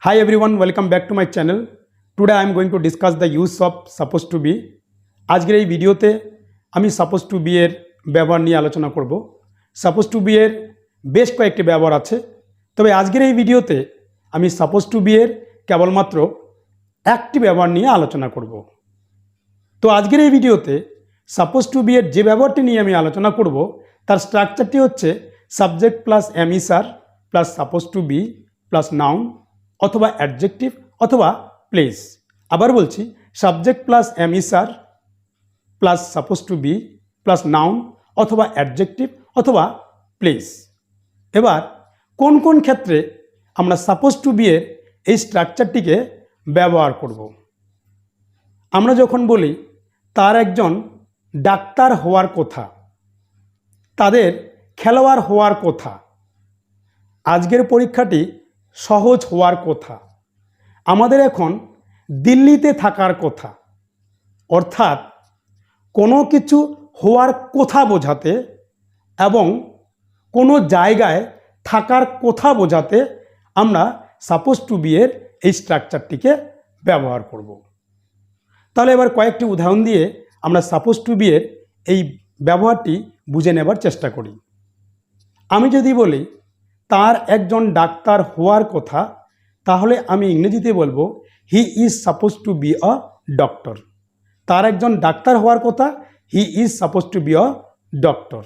Hi everyone, welcome back to my channel. Today I am going to discuss the use of supposed to be. আজকের এই ভিডিওতে আমি supposed to be এর ব্যবহার নিয়ে আলোচনা করব। supposed to be এর বেশ কয়েকটি ব্যবহার আছে, তবে আজকের এই ভিডিওতে আমি supposed to be এর কেবলমাত্র একটি ব্যবহার নিয়ে আলোচনা করব। তো আজকের এই ভিডিওতে supposed to be এর যে ব্যবহারটি নিয়ে আমি আলোচনা করব তার স্ট্রাকচারটি হচ্ছে subject plus am is are plus supposed to be plus noun অথবা অ্যাডজেক্টিভ অথবা প্লেস। আবার বলছি, subject plus am is are plus suppose to be plus noun অথবা অ্যাডজেক্টিভ অথবা প্লেস। এবার কোন কোন ক্ষেত্রে আমরা সাপোজ টু বি এর এই স্ট্রাকচারটিকে ব্যবহার করব। আমরা যখন বলি তার একজন ডাক্তার হওয়ার কথা, তাদের খেলোয়াড় হওয়ার কথা, আজকের পরীক্ষাটি সহজ হওয়ার কথা, আমাদের এখন দিল্লিতে থাকার কথা, অর্থাৎ কোনো কিছু হওয়ার কথা বোঝাতে এবং কোনো জায়গায় থাকার কথা বোঝাতে আমরা সাপোজ টু বি এর এই স্ট্রাকচারটিকে ব্যবহার করব। তাহলে এবার কয়েকটি উদাহরণ দিয়ে আমরা সাপোজ টু বি এর এই ব্যবহারটি বুঝে নেবার চেষ্টা করি। আমি যদি বলি তার একজন ডাক্তার হওয়ার কথা, তাহলে আমি ইংরেজিতে বলবো he is suppose to be a doctor. তার একজন ডাক্তার হওয়ার কথা, he is suppose to be a doctor.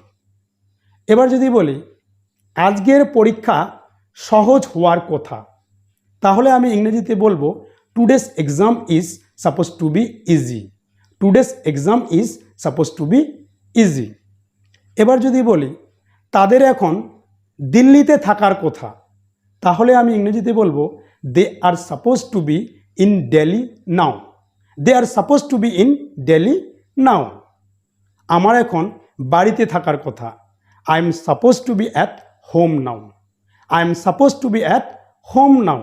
এবার যদি বলি আজকের পরীক্ষা সহজ হওয়ার কথা, তাহলে আমি ইংরেজিতে বলবো today's exam is suppose to be easy. Today's exam is suppose to be easy. এবার যদি বলি তাদের এখন দিল্লিতে থাকার কথা, তাহলে আমি ইংরেজিতে বলবো they are suppose to be in Delhi now. They are suppose to be in Delhi now. আমার এখন বাড়িতে থাকার কথা, I am suppose to be at home now. I am suppose to be at home now.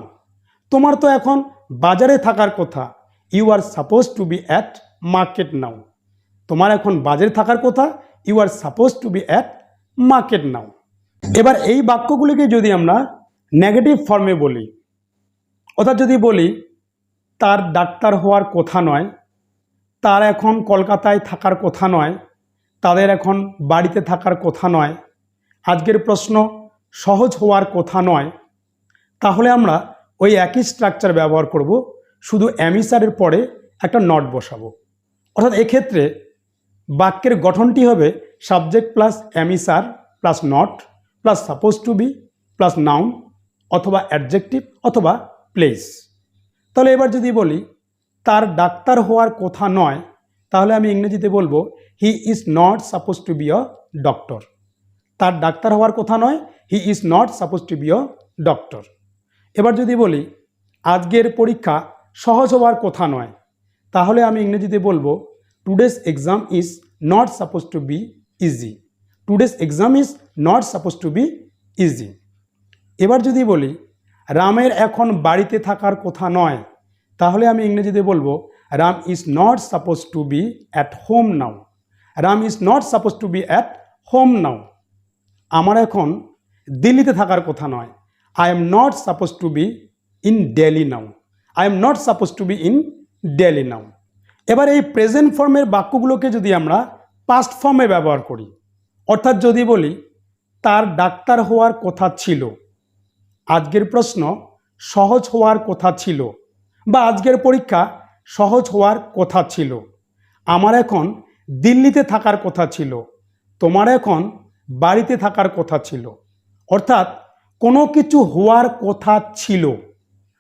তোমার তো এখন বাজারে থাকার কথা, you are suppose to be at market now. তোমার এখন বাজারে থাকার কথা, you are suppose to be at market now. এবার এই বাক্যগুলিকে যদি আমরা নেগেটিভ ফর্মে বলি, অর্থাৎ যদি বলি তার ডাক্তার হওয়ার কথা নয়, তার এখন কলকাতায় থাকার কথা নয়, তাদের এখন বাড়িতে থাকার কথা নয়, আজকের প্রশ্ন সহজ হওয়ার কথা নয়, তাহলে আমরা ওই একই স্ট্রাকচার ব্যবহার করব, শুধু এমিসারের পরে একটা নট বসাবো। অর্থাৎ এক্ষেত্রে বাক্যের গঠনটি হবে subject plus am is are plus not plus suppose to be plus noun অথবা অ্যাডজেক্টিভ অথবা প্লেস। তাহলে এবার যদি বলি তার ডাক্তার হওয়ার কথা নয়, তাহলে আমি ইংরেজিতে বলবো he is not suppose to be a doctor. তার ডাক্তার হওয়ার কথা নয়, he is not suppose to be a doctor. এবার যদি বলি আজকের পরীক্ষা সহজ হওয়ার কথা নয়, তাহলে আমি ইংরেজিতে বলবো today's exam is not suppose to be easy. Today's exam is not suppose to be easy. এবার যদি বলি রামের এখন বাড়িতে থাকার কথা নয়, তাহলে আমি ইংরেজিতে বলবো Ram is not suppose to be at home now. Ram is not suppose to be at home now. আমার এখন দিল্লিতে থাকার কথা নয়, I am not suppose to be in Delhi now. I am not suppose to be in Delhi now. এবার এই present ফর্মের বাক্যগুলোকে যদি আমরা পাস্ট ফর্মে ব্যবহার করি, অর্থাৎ যদি বলি তার ডাক্তার হওয়ার কথা ছিল, আজকের প্রশ্ন সহজ হওয়ার কথা ছিল, বা আজকের পরীক্ষা সহজ হওয়ার কথা ছিল, আমার এখন দিল্লিতে থাকার কথা ছিল, তোমার এখন বাড়িতে থাকার কথা ছিল, অর্থাৎ কোনো কিছু হওয়ার কথা ছিল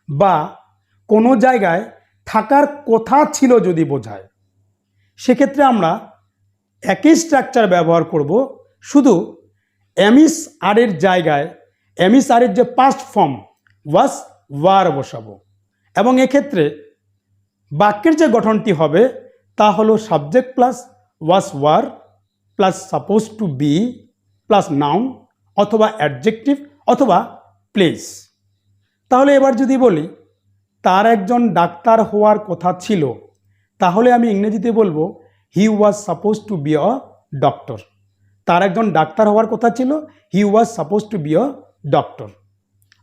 বা কোনো জায়গায় থাকার কথা ছিল যদি বোঝায়, সেক্ষেত্রে আমরা একই স্ট্রাকচার ব্যবহার করব, শুধু এমিস আরের জায়গায় এমিস আরের যে পাস্ট ফর্ম ওয়াজ ওয়ার বসাবো। এবং এক্ষেত্রে বাক্যের যে গঠনটি হবে তা হলো subject plus was were plus suppose to be plus noun অথবা অ্যাডজেক্টিভ অথবা প্লেস। তাহলে এবার যদি বলি তার একজন ডাক্তার হওয়ার কথা ছিল, তাহলে আমি ইংরেজিতে বলবো he was suppose to be a doctor. তার একজন ডাক্তার হওয়ার কথা ছিল, he was suppose to be a doctor.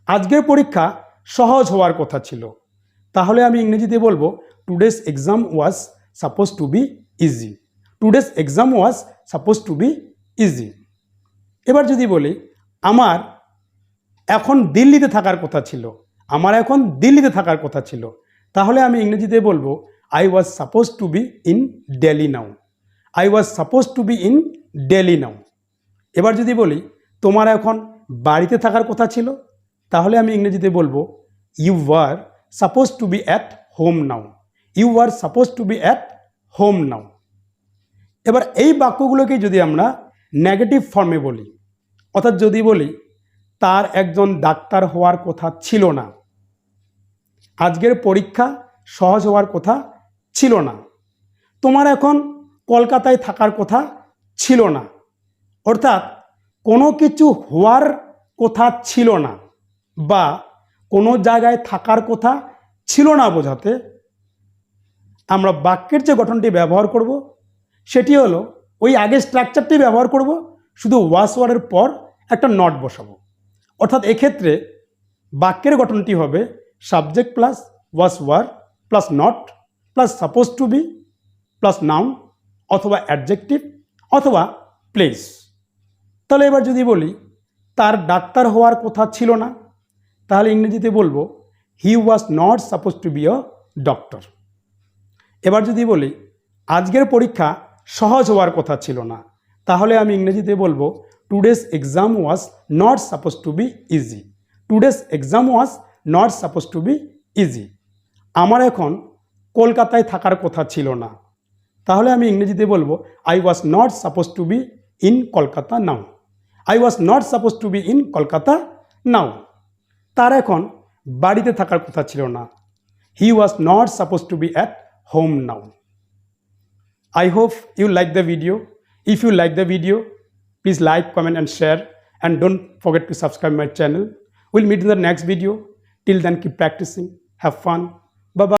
আজকের পরীক্ষা সহজ হওয়ার কথা ছিল, তাহলে আমি ইংরেজিতে বলবো today's exam was suppose to be easy. Today's exam was suppose to be easy. এবার যদি বলি আমার এখন দিল্লিতে থাকার কথা ছিল, আমার এখন দিল্লিতে থাকার কথা ছিল, তাহলে আমি ইংরেজিতে বলবো I was suppose to be in Delhi now. I was suppose to be in Delhi now. এবার যদি বলি তোমার এখন বাড়িতে থাকার কথা ছিল, তাহলে আমি ইংরেজিতে বলবো you were suppose to be at home now. You were suppose to be at home now. এবার এই বাক্যগুলোকে যদি আমরা নেগেটিভ ফর্মে বলি, অর্থাৎ যদি বলি তার একজন ডাক্তার হওয়ার কথা ছিল না, আজকের পরীক্ষা সহজ হওয়ার কথা ছিল না, তোমার এখন কলকাতায় থাকার কথা ছিল না, অর্থাৎ কোনো কিছু হওয়ার কথা ছিল না বা কোনো জায়গায় থাকার কথা ছিল না বোঝাতে আমরা বাক্যের যে গঠনটি ব্যবহার করব সেটি হলো ওই আগের স্ট্রাকচারটি ব্যবহার করব, শুধু ওয়াজ ওয়ার্ডের পর একটা নট বসাবো। অর্থাৎ এক্ষেত্রে বাক্যের গঠনটি হবে subject plus was were plus not plus suppose to be plus noun অথবা অ্যাডজেক্টিভ অথবা প্লেস। তাহলে এবার যদি বলি তার ডাক্তার হওয়ার কথা ছিল না, তাহলে ইংরেজিতে বলবো he was not suppose to be a doctor. এবার যদি বলি আজকের পরীক্ষা সহজ হওয়ার কথা ছিল না, তাহলে আমি ইংরেজিতে বলবো today's exam was not suppose to be easy. Today's exam was not suppose to be easy. আমার এখন কলকাতায় থাকার কথা ছিল না, তাহলে আমি ইংরেজিতে বলবো I was not suppose to be in Kolkata now. I was not suppose to be in Kolkata now. তার এখন বাড়িতে থাকার কথা ছিল না, he was not suppose to be at home now. I hope you like the video. If you like the video, please like, comment and share, and don't forget to subscribe my channel. We'll meet in the next video. Till then, keep practicing. Have fun. Bye bye.